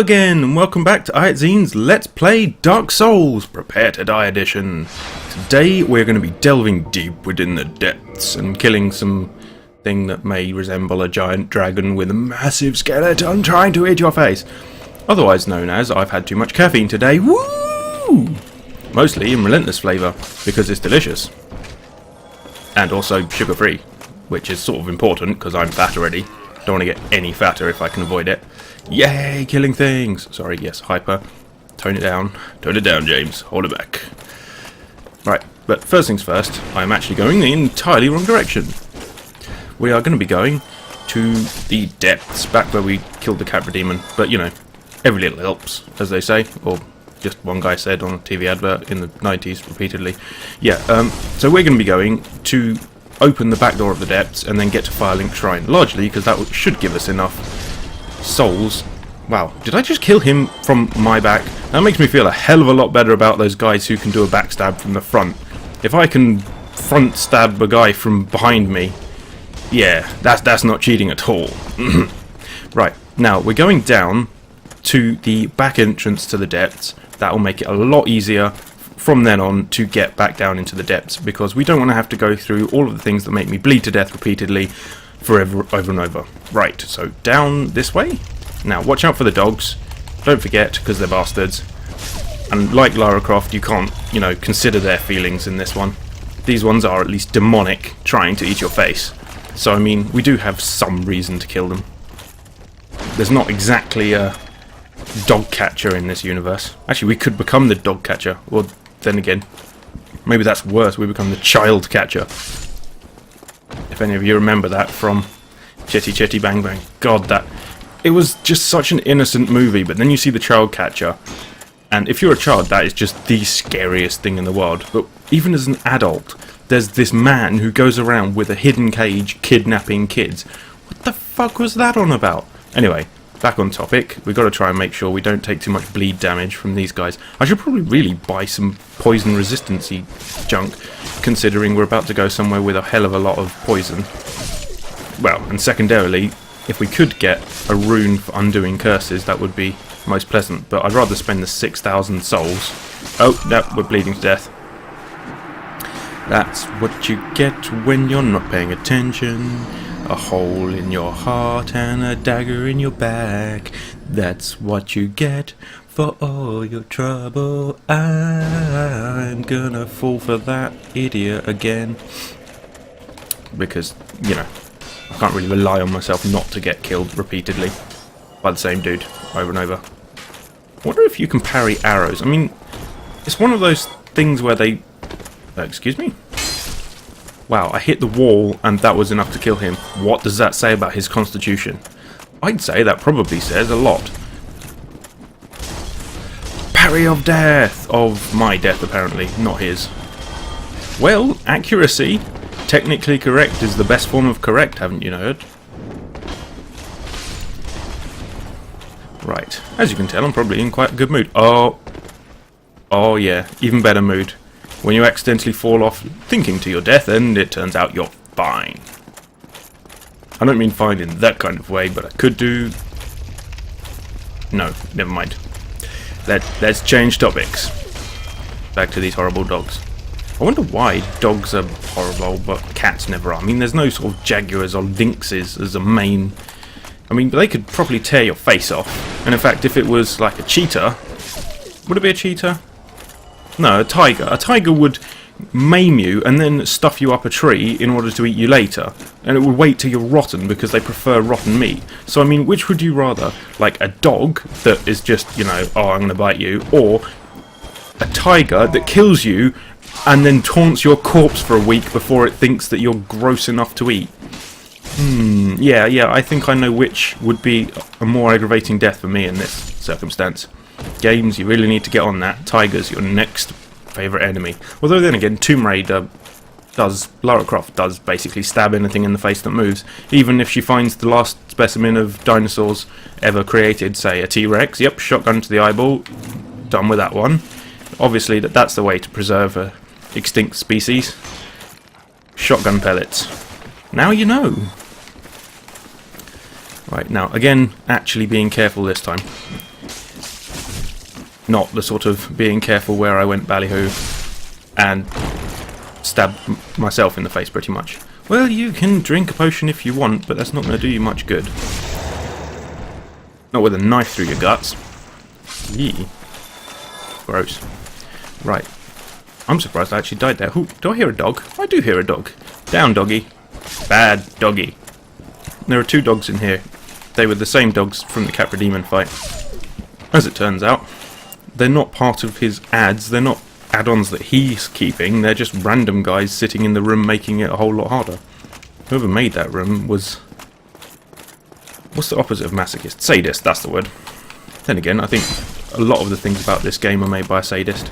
Hello again, and welcome back to iZine's Let's Play Dark Souls Prepare to Die edition. Today we're going to be delving deep within the depths and killing some thing that may resemble a giant dragon with a massive skeleton trying to eat your face. Otherwise known as I've had too much caffeine today. Woo! Mostly in relentless flavour, because it's delicious. And also sugar-free, which is sort of important because I'm fat already. Don't want to get any fatter if I can avoid it. Yay, killing things! Sorry, yes, hyper. Tone it down. Tone it down, James. Hold it back. Right, but first things first, I'm actually going the entirely wrong direction. We are going to be going to the depths, back where we killed the Capra Demon. But, you know, every little helps, as they say. Or just one guy said on a TV advert in the 90s repeatedly. Yeah, so we're going to be going to open the back door of the depths and then get to Firelink Shrine. Largely because that should give us enough souls. Wow, did I just kill him from my back? That makes me feel a hell of a lot better about those guys who can do a backstab from the front. If I can front stab a guy from behind me, yeah, that's not cheating at all. Right, now we're going down to the back entrance to the depths. That will make it a lot easier from then on to get back down into the depths, because we don't want to have to go through all of the things that make me bleed to death repeatedly forever, over and over. Right, so down this way. Now, watch out for the dogs. Don't forget, because they're bastards. And like Lara Croft, you can't, you know, consider their feelings in this one. These ones are at least demonic, trying to eat your face. So, I mean, we do have some reason to kill them. There's not exactly a dog catcher in this universe. Actually, we could become the dog catcher. Well, then again, maybe that's worse. We become the child catcher. If any of you remember that from Chitty Chitty Bang Bang. God, that... It was just such an innocent movie, but then you see the child catcher, and if you're a child, that is just the scariest thing in the world. But even as an adult, there's this man who goes around with a hidden cage kidnapping kids. What the fuck was that on about? Anyway, back on topic, we've got to try and make sure we don't take too much bleed damage from these guys. I should probably really buy some poison resistancy junk, considering we're about to go somewhere with a hell of a lot of poison. Well, and secondarily, if we could get a rune for undoing curses, that would be most pleasant, but I'd rather spend the 6,000 souls. Oh, no, we're bleeding to death. That's what you get when you're not paying attention. A hole in your heart and a dagger in your back. That's what you get for all your trouble. I'm gonna fall for that idiot again. Because, you know, I can't really rely on myself not to get killed repeatedly by the same dude over and over. I wonder if you can parry arrows. I mean, it's one of those things where they... excuse me? Wow, I hit the wall and that was enough to kill him. What does that say about his constitution? I'd say that probably says a lot. Parry of death! Of my death, apparently, not his. Well, accuracy. Technically correct is the best form of correct, haven't you heard? Right, as you can tell, I'm probably in quite a good mood. Oh yeah, even better mood. When you accidentally fall off thinking to your death and it turns out you're fine. I don't mean fine in that kind of way, but I could do... No, never mind. Let's change topics. Back to these horrible dogs. I wonder why dogs are horrible but cats never are. I mean, there's no sort of jaguars or lynxes as a main... I mean, they could probably tear your face off. And in fact, if it was like a cheetah... Would it be a cheetah? No, a tiger. A tiger would maim you and then stuff you up a tree in order to eat you later. And it would wait till you're rotten because they prefer rotten meat. So, I mean, which would you rather? Like a dog that is just, you know, oh, I'm going to bite you. Or a tiger that kills you and then taunts your corpse for a week before it thinks that you're gross enough to eat. Yeah, I think I know which would be a more aggravating death for me in this circumstance. Games, you really need to get on that. Tiger's your next favourite enemy. Although then again, Tomb Raider Lara Croft does basically stab anything in the face that moves. Even if she finds the last specimen of dinosaurs ever created, say a T-Rex, yep, shotgun to the eyeball, done with that one. Obviously that's the way to preserve a extinct species. Shotgun pellets. Now you know. Right, now again, actually being careful this time. Not the sort of being careful where I went ballyhoo and stabbed myself in the face pretty much. Well, you can drink a potion if you want, but that's not going to do you much good. Not with a knife through your guts. Yee. Gross. Right. I'm surprised I actually died there. Ooh, do I hear a dog? I do hear a dog. Down, doggy. Bad doggy. There are 2 dogs in here. They were the same dogs from the Capra Demon fight. As it turns out, they're not part of his ads. They're not add-ons that he's keeping. They're just random guys sitting in the room making it a whole lot harder. Whoever made that room was... what's the opposite of masochist? Sadist, that's the word. Then again, I think a lot of the things about this game are made by a sadist.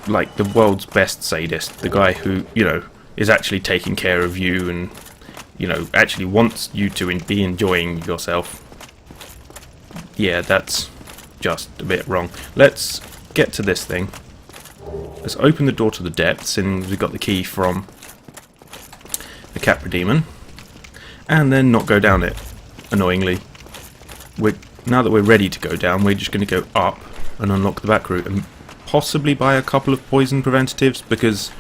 Like the world's best sadist. The guy who, you know, is actually taking care of you and, you know, actually wants you to be enjoying yourself. Yeah, that's just a bit wrong. Let's get to this thing. Let's open the door to the depths, and we've got the key from the Capra Demon. And then not go down it, annoyingly. Now that we're ready to go down, we're just going to go up and unlock the back route. And possibly buy a couple of poison preventatives, because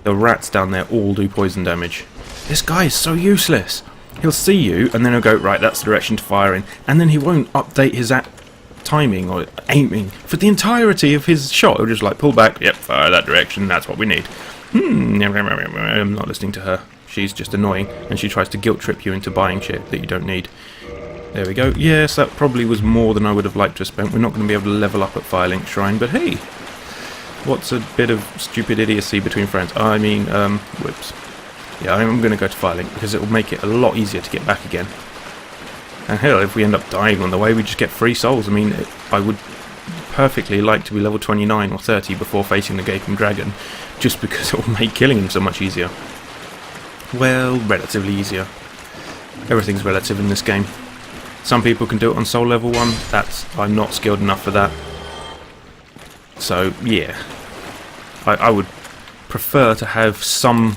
the rats down there all do poison damage. This guy is so useless. He'll see you, and then he'll go, right, that's the direction to fire in. And then he won't update his timing or aiming for the entirety of his shot. He'll just like pull back, yep, fire that direction, that's what we need. I'm not listening to her. She's just annoying, and she tries to guilt trip you into buying shit that you don't need. There we go. Yes, that probably was more than I would have liked to have spent. We're not going to be able to level up at Firelink Shrine, but hey, what's a bit of stupid idiocy between friends? I mean, whoops. Yeah, I'm going to go to Firelink because it will make it a lot easier to get back again. And hell, if we end up dying on the way, we just get free souls. I mean, I would perfectly like to be level 29 or 30 before facing the Gaping Dragon, just because it will make killing him so much easier. Well, relatively easier. Everything's relative in this game. Some people can do it on soul level 1. I'm not skilled enough for that. So, yeah. I would prefer to have some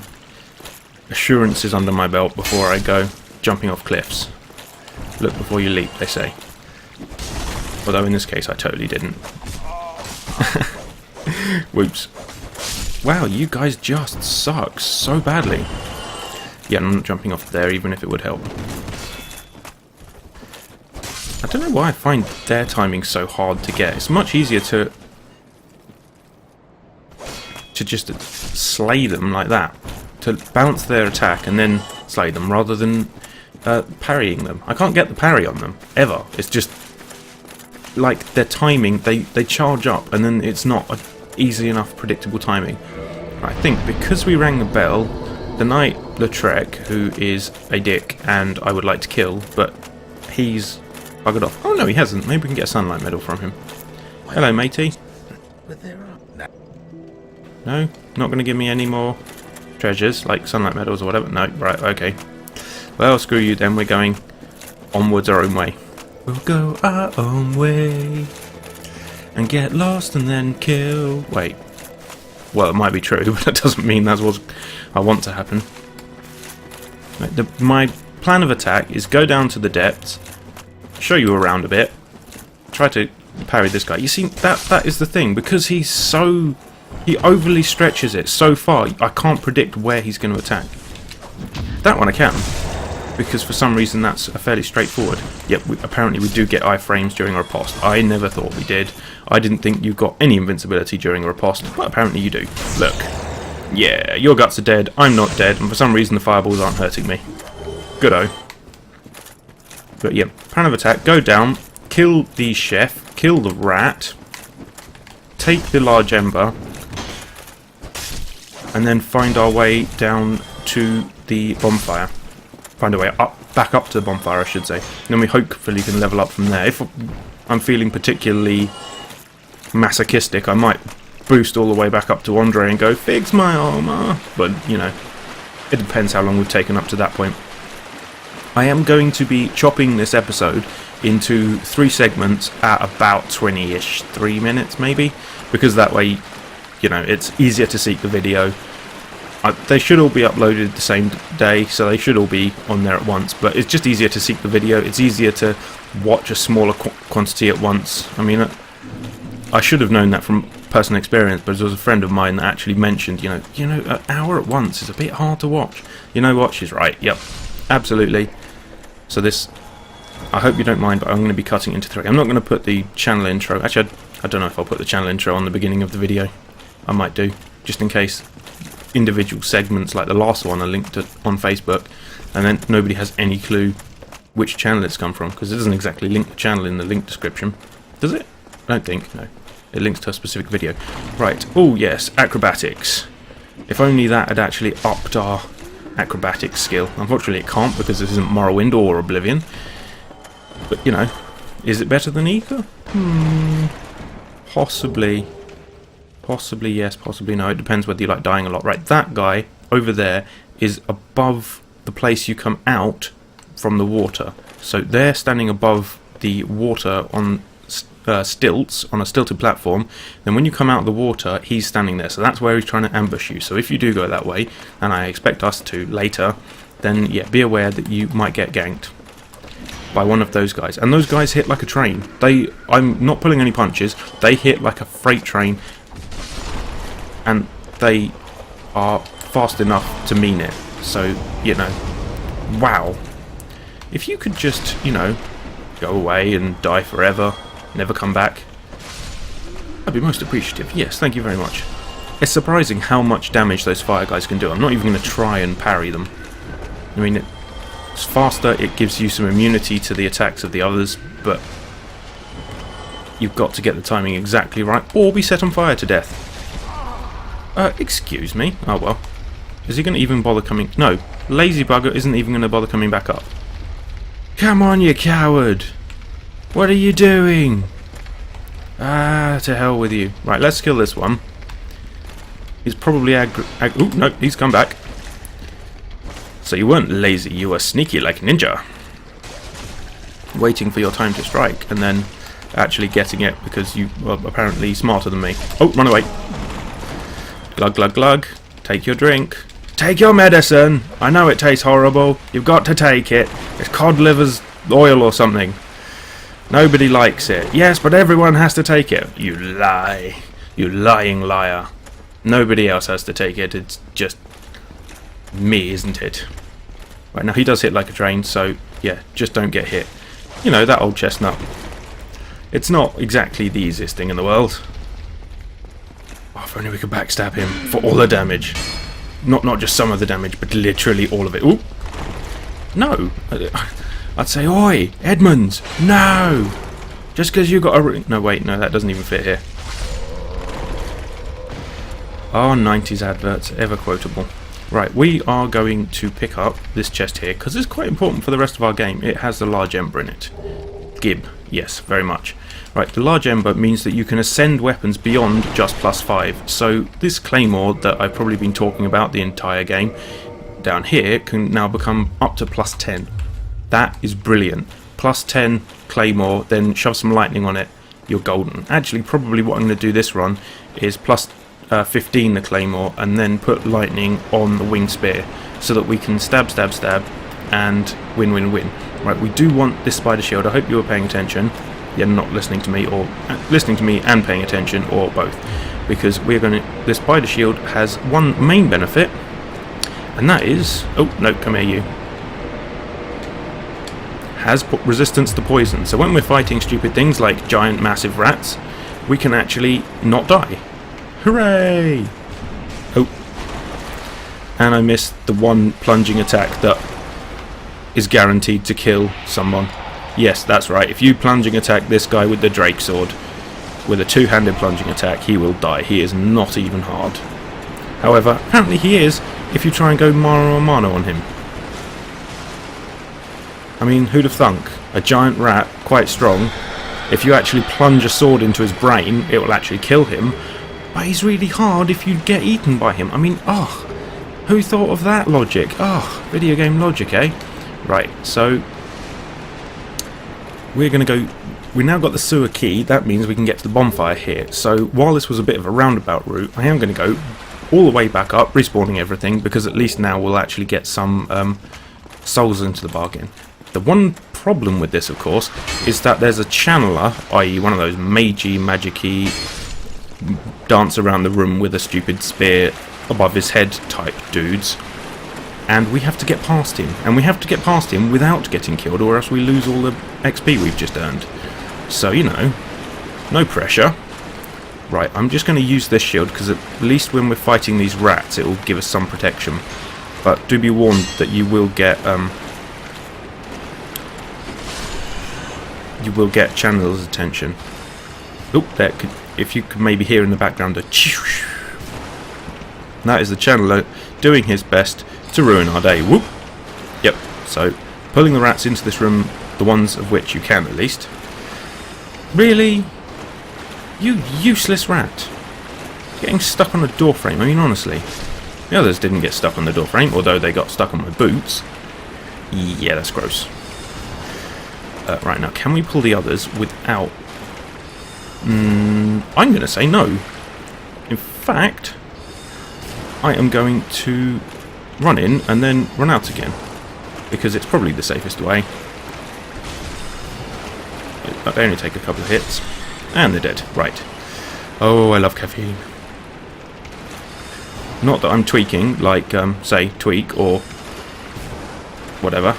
assurances under my belt before I go jumping off cliffs. Look before you leap, they say. Although in this case I totally didn't. Whoops. Wow, you guys just suck so badly. Yeah, I'm not jumping off there even if it would help. I don't know why I find their timing so hard to get. It's much easier to just slay them like that. To bounce their attack and then slay them rather than parrying them. I can't get the parry on them, ever. It's just like their timing, they charge up and then it's not an easy enough predictable timing. I think because we rang the bell, the knight Lautrec, who is a dick and I would like to kill, but he's buggered off. Oh no, he hasn't. Maybe we can get a sunlight medal from him. Hello, matey. No? Not going to give me any more treasures, like sunlight medals or whatever? No, right, okay. Well, screw you then, we're going onwards our own way. We'll go our own way and get lost and then kill... Wait. Well, it might be true, but that doesn't mean that's what I want to happen. Right, my plan of attack is go down to the depths, show you around a bit, try to parry this guy. You see, that is the thing, because he's so... he overly stretches it so far, I can't predict where he's going to attack. That one I can, because for some reason that's fairly straightforward. Yep, apparently we do get iframes during a riposte. I never thought we did. I didn't think you got any invincibility during a riposte, but apparently you do. Look. Yeah, your guts are dead, I'm not dead, and for some reason the fireballs aren't hurting me. Good-o. But yeah, plan of attack, go down, kill the chef, kill the rat, take the large ember, and then find our way down to the bonfire. Find a way up, back up to the bonfire, I should say. And then we hopefully can level up from there. If I'm feeling particularly masochistic, I might boost all the way back up to Andre and go, fix my armor. But, you know, it depends how long we've taken up to that point. I am going to be chopping this episode into 3 segments at about 20-ish, 3 minutes maybe, because that way, you know, it's easier to seek the video. They should all be uploaded the same day, so they should all be on there at once, but it's just easier to seek the video. It's easier to watch a smaller quantity at once. I mean, I should have known that from personal experience, but there was a friend of mine that actually mentioned, you know, an hour at once is a bit hard to watch. You know what? She's right. Yep, absolutely. So this, I hope you don't mind, but I'm going to be cutting into 3. I'm not going to put the channel intro. Actually, I don't know if I'll put the channel intro on the beginning of the video. I might do, just in case individual segments like the last one are linked to on Facebook, and then nobody has any clue which channel it's come from, because it doesn't exactly link the channel in the link description. Does it? I don't think. No. It links to a specific video. Right. Oh, yes. Acrobatics. If only that had actually upped our acrobatics skill. Unfortunately, it can't, because this isn't Morrowind or Oblivion. But, you know, is it better than Eco? Possibly. Possibly yes, possibly no. It depends whether you like dying a lot. Right, that guy over there is above the place you come out from the water. So they're standing above the water on stilts, on a stilted platform. Then when you come out of the water, he's standing there. So that's where he's trying to ambush you. So if you do go that way, and I expect us to later, then yeah, be aware that you might get ganked by one of those guys. And those guys hit like a train. I'm not pulling any punches. They hit like a freight train. And they are fast enough to mean it. So, you know, wow. If you could just, you know, go away and die forever, never come back, I'd be most appreciative. Yes, thank you very much. It's surprising how much damage those fire guys can do. I'm not even going to try and parry them. I mean, it's faster, it gives you some immunity to the attacks of the others, but you've got to get the timing exactly right, or be set on fire to death. Excuse me. Oh well. Is he going to even bother coming? No. Lazy bugger isn't even going to bother coming back up. Come on, you coward! What are you doing? Ah, to hell with you. Right, let's kill this one. He's probably oh, no, he's come back. So you weren't lazy, you were sneaky like ninja. Waiting for your time to strike, and then actually getting it because you were apparently smarter than me. Oh, run away. Glug, glug, glug. Take your drink. Take your medicine. I know it tastes horrible. You've got to take it. It's cod liver's oil or something. Nobody likes it. Yes, but everyone has to take it. You lie. You lying liar. Nobody else has to take it. It's just me, isn't it? Right, now he does hit like a train, so yeah, just don't get hit. You know, that old chestnut. It's not exactly the easiest thing in the world. Oh, if only we could backstab him for all the damage. Not just some of the damage, but literally all of it. Ooh. No. I'd say, oi, Edmonds, no! Just because you got a ring. No, wait, no, that doesn't even fit here. Oh, 90s adverts, ever quotable. Right, we are going to pick up this chest here, because it's quite important for the rest of our game. It has the large ember in it. Gib, yes, very much. Right, the large ember means that you can ascend weapons beyond just +5. So this claymore that I've probably been talking about the entire game down here can now become up to +10. That is brilliant. +10 claymore, then shove some lightning on it, you're golden. Actually, probably what I'm going to do this run is +15 the claymore and then put lightning on the winged spear so that we can stab, stab, stab and win, win, win. Right, we do want this spider shield. I hope you were paying attention. You're not listening to me, or listening to me and paying attention, or both, because we're going to. This spider shield has one main benefit, and that is, oh no, come here, you. Has resistance to poison. So when we're fighting stupid things like giant, massive rats, we can actually not die. Hooray! Oh, and I missed the one plunging attack that is guaranteed to kill someone. Yes, that's right. If you plunging attack this guy with the Drake sword, with a two-handed plunging attack, he will die. He is not even hard. However, apparently he is if you try and go mano a mano on him. I mean, who'd have thunk? A giant rat, quite strong. If you actually plunge a sword into his brain, it will actually kill him. But he's really hard if you get eaten by him. I mean, oh, who thought of that logic? Oh, video game logic, eh? Right, so we're going to go. We now got the sewer key. That means we can get to the bonfire here. So while this was a bit of a roundabout route, I am going to go all the way back up, respawning everything, because at least now we'll actually get some souls into the bargain. The one problem with this, of course, is that there's a channeler, i.e. one of those magic-y, dance around the room with a stupid spear above his head type dudes, and we have to get past him, and we have to get past him without getting killed, or else we lose all the XP we've just earned. So, you know, no pressure. Right, I'm just going to use this shield, because at least when we're fighting these rats it will give us some protection. But do be warned that you will get Channeler's attention. Oop, if you could maybe hear in the background a choosh. That is the Channeler doing his best to ruin our day. Whoop! Yep, so pulling the rats into this room, the ones of which you can at least. Really? You useless rat. Getting stuck on a door frame, I mean honestly. The others didn't get stuck on the door frame, although they got stuck on my boots. Yeah, that's gross. Right, now can we pull the others without... I'm going to say no. In fact, I am going to run in and then run out again, because it's probably the safest way. They only take a couple of hits, and they're dead. Right. Oh, I love caffeine. Not that I'm tweaking, like, say, tweak or whatever.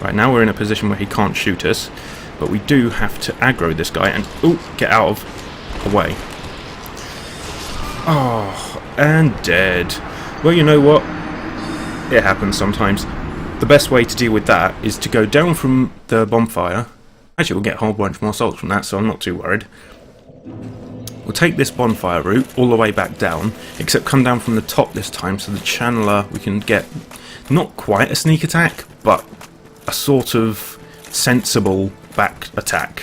Right, now we're in a position where he can't shoot us, but we do have to aggro this guy and, ooh, get out of the way. Oh, and dead. Well, you know what? It happens sometimes. The best way to deal with that is to go down from the bonfire. Actually, we'll get a whole bunch more souls from that, so I'm not too worried. We'll take this bonfire route all the way back down, except come down from the top this time, so the channeler, we can get not quite a sneak attack, but a sort of sensible back attack.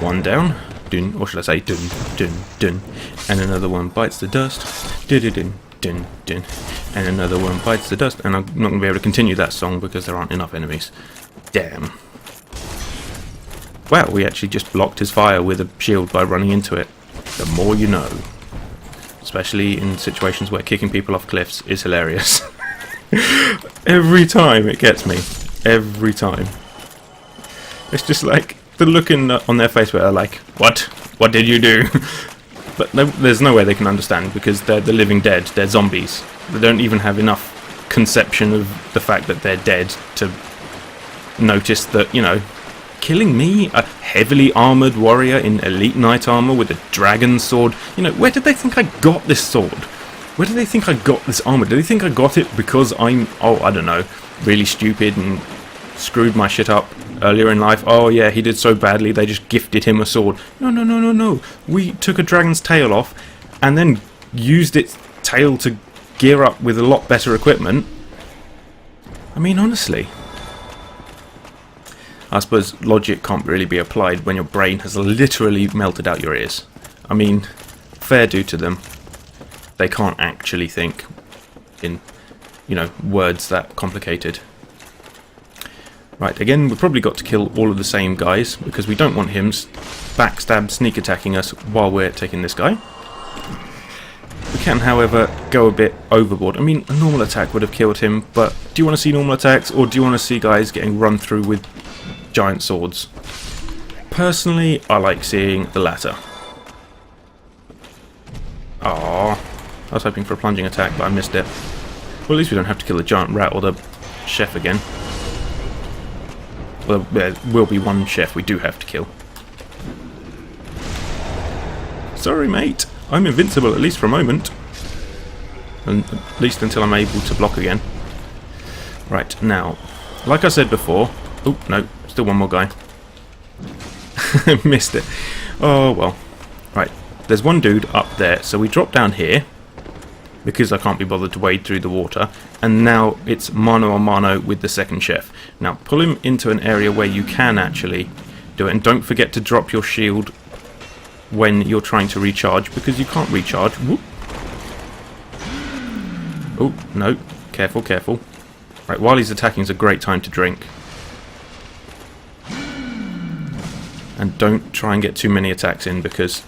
One down. Dun, or should I say dun, dun, dun. And another one bites the dust. Dun, dun, dun, dun, dun. And another one bites the dust. And I'm not going to be able to continue that song because there aren't enough enemies. Damn. Well, we actually just blocked his fire with a shield by running into it. The more you know. Especially in situations where kicking people off cliffs is hilarious. Every time it gets me. Every time. It's just like the look on their face where they're like, what? What did you do? But there's no way they can understand because they're the living dead. They're zombies. They don't even have enough conception of the fact that they're dead to notice that, you know, killing me, a heavily armoured warrior in elite knight armour with a dragon sword, you know, where did they think I got this sword? Where do they think I got this armour? Do they think I got it because I'm, oh, I don't know, really stupid and screwed my shit up earlier in life? Oh yeah, he did so badly, they just gifted him a sword. No, no, no, no, no. We took a dragon's tail off and then used its tail to gear up with a lot better equipment. I mean, honestly. I suppose logic can't really be applied when your brain has literally melted out your ears. I mean, fair due to them. They can't actually think in, you know, words that complicated. Right, again, we've probably got to kill all of the same guys because we don't want him backstab sneak attacking us while we're taking this guy. We can, however, go a bit overboard. I mean, a normal attack would have killed him, but do you want to see normal attacks or do you want to see guys getting run through with giant swords? Personally, I like seeing the latter. Aww. I was hoping for a plunging attack, but I missed it. Well, at least we don't have to kill the giant rat or the chef again. Well, there will be one chef we do have to kill. Sorry, mate. I'm invincible, at least for a moment. And at least until I'm able to block again. Right, now, like I said before... Oh, no, still one more guy. Missed it. Oh, well. Right, there's one dude up there, so we drop down here. Because I can't be bothered to wade through the water. And now it's mano a mano with the second chef. Now, pull him into an area where you can actually do it. And don't forget to drop your shield when you're trying to recharge, because you can't recharge. Whoop. Oh, no. Careful, careful. Right, while he's attacking is a great time to drink. And don't try and get too many attacks in, because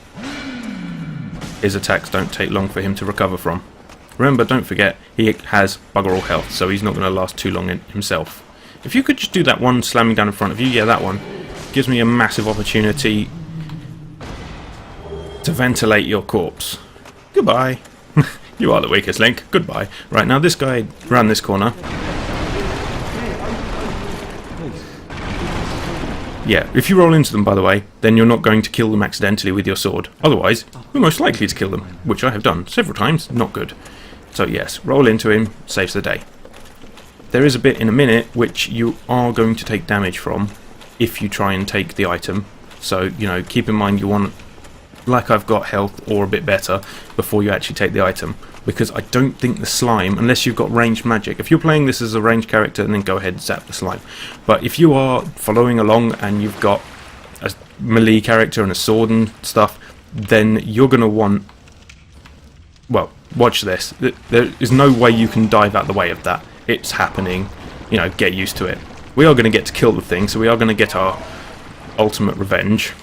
his attacks don't take long for him to recover from. Remember, don't forget, he has bugger all health, so he's not going to last too long himself. If you could just do that one slamming down in front of you, yeah, that one gives me a massive opportunity to ventilate your corpse. Goodbye. You are the weakest link. Goodbye. Right, now this guy ran this corner. Yeah, if you roll into them, by the way, then you're not going to kill them accidentally with your sword. Otherwise, you're most likely to kill them, which I have done several times. Not good. So yes, roll into him, saves the day. There is a bit in a minute which you are going to take damage from if you try and take the item. So, you know, keep in mind you want, like I've got health or a bit better, before you actually take the item. Because I don't think the slime, unless you've got ranged magic. If you're playing this as a ranged character, then go ahead and zap the slime. But if you are following along and you've got a melee character and a sword and stuff, then you're going to want... Well, watch this. There is no way you can dive out the way of that. It's happening. You know, get used to it. We are going to get to kill the thing, so we are going to get our ultimate revenge.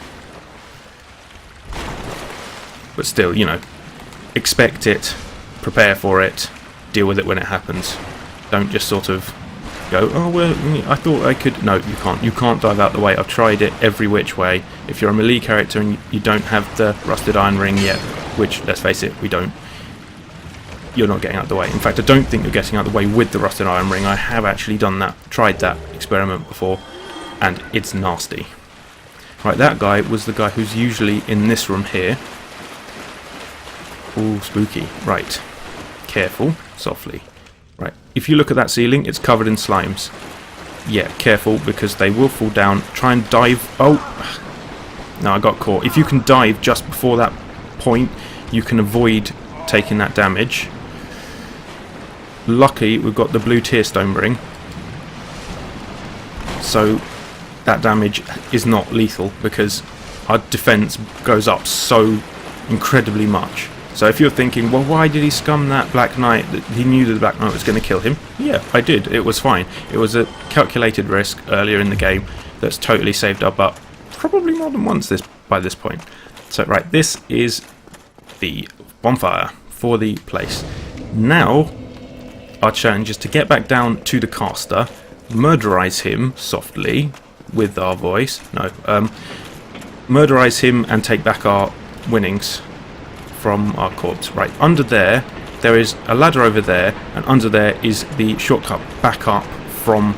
But still, you know, expect it, prepare for it, deal with it when it happens. Don't just sort of go, oh, well, I thought I could... No, you can't. You can't dive out the way. I've tried it every which way. If you're a melee character and you don't have the rusted iron ring yet, which, let's face it, we don't, you're not getting out the way. In fact, I don't think you're getting out the way with the rusted iron ring. I have actually done that, tried that experiment before, and it's nasty. Right, that guy was the guy who's usually in this room here. Ooh, spooky. Right. Careful. Softly. Right. If you look at that ceiling, it's covered in slimes. Yeah, careful, because they will fall down. Try and dive. Oh! No, I got caught. If you can dive just before that point, you can avoid taking that damage. Lucky, we've got the blue tear stone ring. So, that damage is not lethal, because our defense goes up so incredibly much. So if you're thinking, well, why did he scum that Black Knight? That he knew that the Black Knight was going to kill him. Yeah, I did. It was fine. It was a calculated risk earlier in the game that's totally saved our butt. Probably more than once by this point. So, right, this is the bonfire for the place. Now, our challenge is to get back down to the caster, murderize him softly with our voice. No, murderize him and take back our winnings from our corpse. Right, under there is a ladder over there, and under there is the shortcut back up from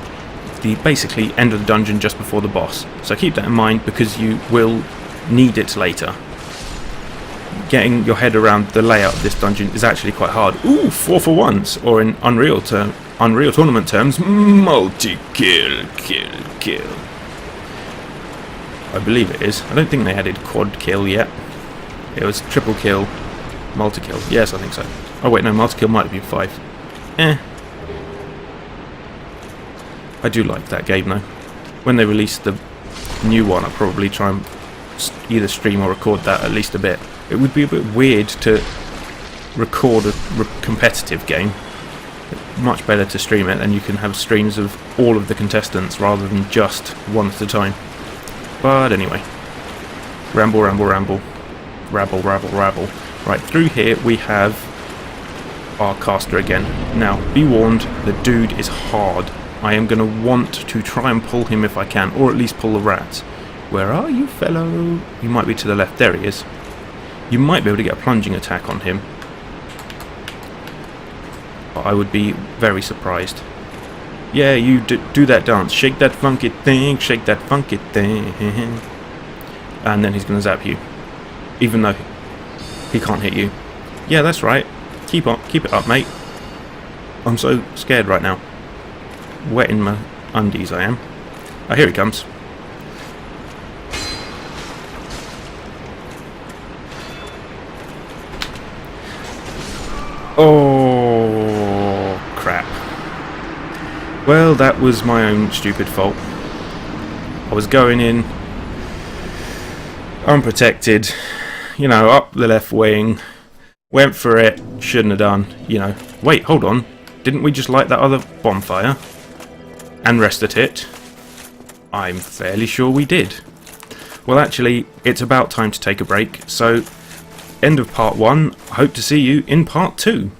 the basically end of the dungeon just before the boss. So keep that in mind, because you will need it later. Getting your head around the layout of this dungeon is actually quite hard. Ooh, 4 for once, or in Unreal Tournament terms, multi-kill, kill. I believe it is. I don't think they added quad kill yet. It was triple kill, multi-kill. Yes, I think so. Oh wait, no, multi-kill might have been 5. I do like that game though. When they release the new one, I'll probably try and either stream or record that at least a bit. It would be a bit weird to record a competitive game. Much better to stream it, and you can have streams of all of the contestants rather than just one at a time. But anyway, ramble. Rabble. Right, through here we have our caster again. Now, be warned, the dude is hard. I am going to want to try and pull him if I can, or at least pull the rats. Where are you, fellow? You might be to the left. There he is. You might be able to get a plunging attack on him. But I would be very surprised. Yeah, you do that dance. Shake that funky thing, shake that funky thing. And then he's going to zap you. Even though he can't hit you. Yeah, that's right. Keep it up, mate. I'm so scared right now. Wetting my undies, I am. Oh, here he comes. Oh, crap. Well, that was my own stupid fault. I was going in unprotected, you know, up the left wing, went for it, shouldn't have done, you know. Wait, hold on, didn't we just light that other bonfire and rest at it? I'm fairly sure we did. Well, actually, it's about time to take a break, so end of part 1. I hope to see you in part 2.